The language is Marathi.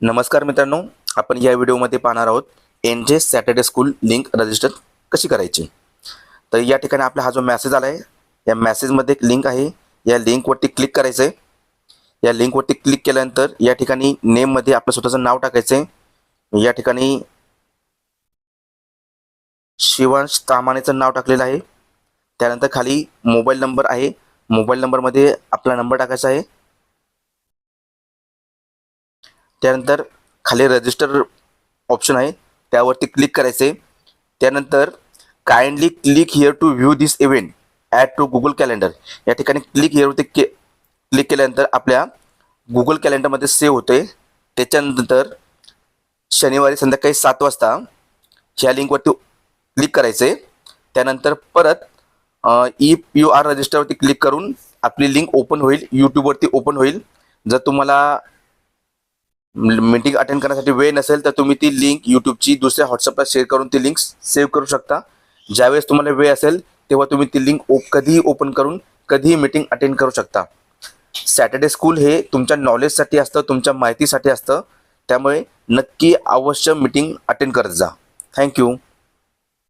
नमस्कार मित्रांनो, आपण या व्हिडिओमध्ये पाहणार आहोत NJ Saturday school link register कशी करायची। तर या ठिकाणी आपला हा जो मेसेज आला आहे, या मेसेजमध्ये एक लिंक आहे, या लिंकवरती क्लिक करायचं आहे। या लिंकवरती क्लिक केल्यानंतर या ठिकाणी नेममध्ये आपलं स्वतःचं नाव टाकायचं आहे। या ठिकाणी शिवांश तामाणेचं नाव टाकलेलं आहे। त्यानंतर खाली मोबाईल नंबर आहे, मोबाईल नंबरमध्ये आपला नंबर टाकायचा आहे। त्यानंतर खाली रजिस्टर ऑप्शन आहे, त्यावरती क्लिक करायचे। त्यानंतर kindly click here to view this event add to Google calendar, या ठिकाणी क्लिक हिअरवरती क्लिक केल्यानंतर आपल्या गुगल कॅलेंडरमध्ये सेव्ह होते। त्याच्यानंतर शनिवारी संध्याकाळी 7 वाजता ह्या लिंकवरती क्लिक करायचे। त्यानंतर परत इफ यू आर रजिस्टरवरती क्लिक करून आपली लिंक ओपन होईल, यूट्यूबवरती ओपन होईल। जर तुम्हाला मीटिंग अटेंड करण्यासाठी वेळ नसेल तर तुम्ही ती लिंक यूट्यूबची दुसऱ्या व्हॉट्सअपला शेअर करून ती लिंक सेव्ह करू शकता। ज्यावेळेस तुम्हाला वेळ असेल तेव्हा तुम्ही ती लिंक कधीही ओपन करून कधीही मीटिंग अटेंड करू शकता। सॅटर्डे स्कूल हे तुमच्या नॉलेजसाठी असतं, तुमच्या माहितीसाठी असतं, त्यामुळे नक्की अवश्य मीटिंग अटेंड करत जा। थँक्यू।